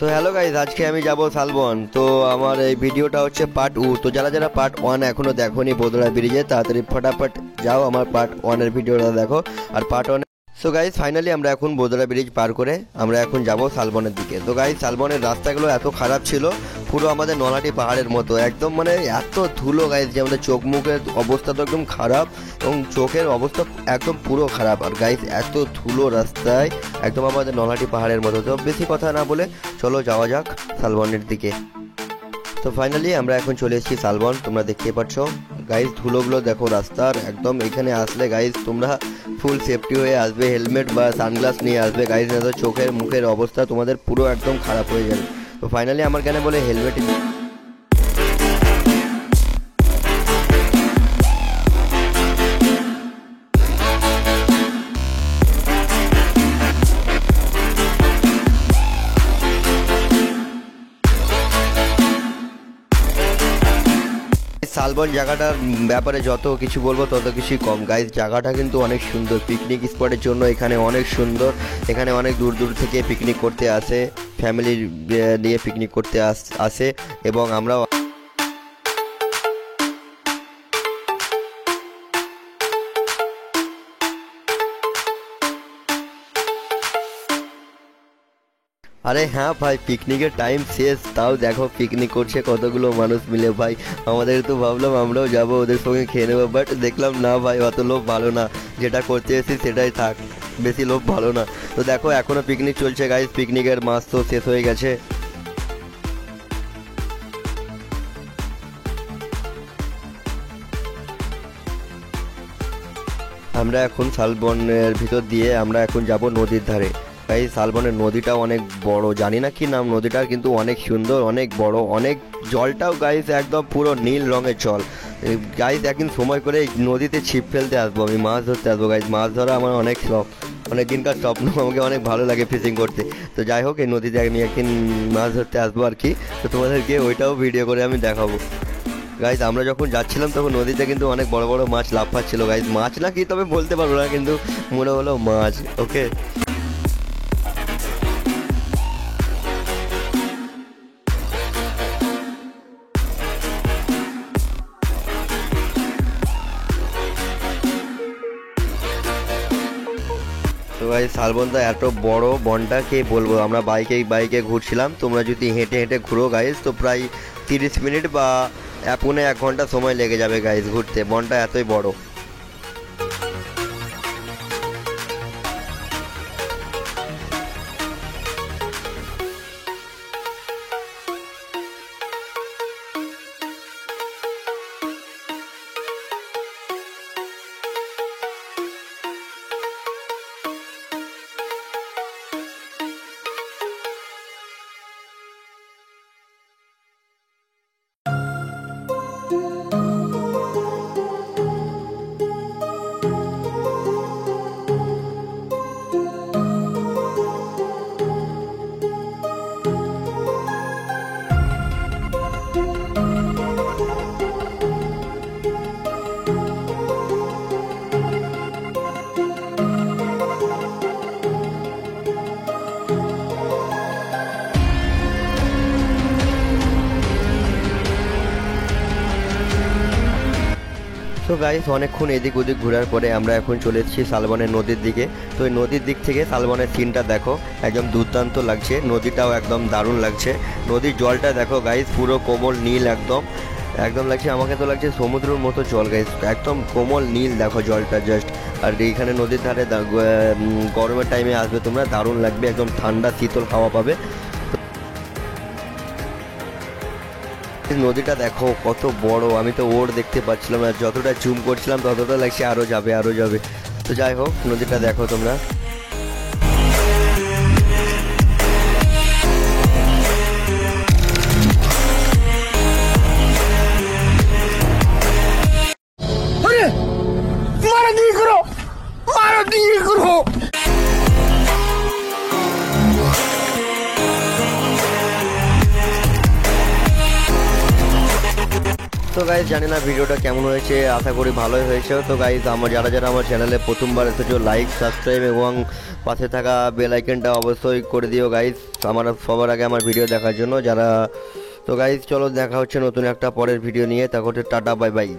So hello guys, আজকে আমি যাব শালবন। তো আমার এই ভিডিওটা হচ্ছে পার্ট 2। তো যারা যারা পার্ট 1 এখনো দেখোনি বোদরা ব্রিজে, তাড়াতাড়ি ফটাফট যাও আমার পার্ট 1 এর ভিডিওটা দেখো। আর পার্ট 1 সো গাইজ ফাইনালি আমরা এখন বোদরা ব্রিজ পার করে আমরা এখন যাব শালবনের দিকে। তো গাইজ শালবনের রাস্তাগুলো এত খারাপ ছিল, পুরো আমাদের নলহাটি পাহাড়ের মতো একদম, মানে এত ধুলো গাইজ যে আমাদের চোখ মুখের অবস্থা তো একদম খারাপ এবং চোখের অবস্থা একদম পুরো খারাপ। আর গাইজ এত ধুলো রাস্তায় একদম আমাদের নলহাটি পাহাড়ের মতো। তো বেশি কথা না বলে চলো যাওয়া যাক শালবনের দিকে। তো ফাইনালি আমরা এখন চলে এসেছি শালবন। তোমরা দেখতে পাচ্ছ গাইজ ধুলোগুলো দেখো রাস্তার একদম। এখানে আসলে গাইজ তোমরা ফুল সেফটি হয়ে আসবে, হেলমেট বা সানগ্লাস নিয়ে আসবে গাইজ, না তো চোখের মুখের অবস্থা তোমাদের পুরো একদম খারাপ হয়ে যাবে। তো ফাইনালি আমার কেন বলে হেলমেট শালবন জায়গাটার ব্যাপারে যত কিছু বলবো তত কিছুই কম গাইজ। জায়গাটা কিন্তু অনেক সুন্দর, পিকনিক স্পটের জন্য এখানে অনেক সুন্দর। এখানে অনেক দূর দূর থেকে পিকনিক করতে আসে, ফ্যামিলি নিয়ে পিকনিক করতে আসে এবং আমরা আরে হ্যাঁ ভাই, পিকনিকের টাইম শেষ, তাও দেখো পিকনিক করছে কতগুলো মানুষ মিলে ভাই। আমাদের তো ভাবলাম আমরাও যাব ওদের সঙ্গে খেয়ে নেবো, বাট দেখলাম না ভাই, অত লোভ ভালো না। যেটা করতে এসেছি সেটাই থাক, বেশি লোভ ভালো না। তো দেখো এখনো পিকনিক চলছে গাইজ, পিকনিকের মাস তো শেষ হয়ে গেছে। আমরা এখন শালবনের ভিতর দিয়ে আমরা এখন যাব নদীর ধারে। গাইজ শালবনের নদীটাও অনেক বড়, জানি না কি নাম নদীটার, কিন্তু অনেক সুন্দর, অনেক বড়, অনেক জলটাও গাইজ একদম পুরো নীল রঙের জল। গাইজ একদিন সময় করে নদীতে ছিপ ফেলতে আসবো, আমি মাছ ধরতে আসবো গাইজ। মাছ ধরা আমার অনেক শখ, অনেক দিনকার স্বপ্ন, আমাকে অনেক ভালো লাগে ফিশিং করতে। তো যাই হোক, এই নদীতে আমি একদিন মাছ ধরতে আসবো আর কি। তো তোমাদেরকে ওইটাও ভিডিও করে আমি দেখাবো গাইজ। আমরা যখন যাচ্ছিলাম তখন নদীতে কিন্তু অনেক বড় বড় মাছ লাফাচ্ছিল গাইজ। মাছ না কি তবে বলতে পারবো না, কিন্তু মনে হলো মাছ। ওকে, তো ভাই শালবনটা এত বড়, বনটা কে বলবো। আমরা বাইকে ঘুরছিলাম, তোমরা যদি হেঁটে হেঁটে ঘুরো গাইজ তো প্রায় 30 মিনিট বা 1 ঘন্টা সময় লেগে যাবে গাইজ ঘুরতে, বনটা এতই বড়। তো গাইস অনেকক্ষণ এদিক ওদিক ঘোরার পরে আমরা এখন চলে এসেছি শালবনের নদীর দিকে। তো এই নদীর দিক থেকে শালবনের সিনটা দেখো, একদম দুর্দান্ত লাগছে, নদীটাও একদম দারুণ লাগছে। নদীর জলটা দেখো গাইস, পুরো কোমল নীল একদম একদম লাগছে, আমাকে তো লাগছে সমুদ্রের মতো জল গাইস, একদম কোমল নীল দেখো জলটা জাস্ট। আর এইখানে নদীর ধারে গরমের টাইমে আসবে তোমরা, দারুণ লাগবে, একদম ঠান্ডা শীতল হাওয়া পাবে। নদীটা দেখো কত বড়, আমি তো ওর দেখতে পাচ্ছিলাম না, যতটা জুম করছিলাম ততটা লাগছে আরো যাবে আরো যাবে। তো যাই হোক, নদীটা দেখো তোমরা। তো গাইজ জানি না ভিডিওটা কেমন হয়েছে, আশা করি ভালোই হয়েছে। তো গাইজ যারা যারা আমার চ্যানেলে প্রথমবার এসেছো, লাইক সাবস্ক্রাইব এবং পাশে থাকা বেল আইকনটা অবশ্যই করে দিও গাইজ, আমার সবার আগে আমার ভিডিও দেখার জন্য যারা। তো গাইজ চলো দেখা হচ্ছে নতুন একটা পরের ভিডিও নিয়ে, তখন টাটা বাই বাই।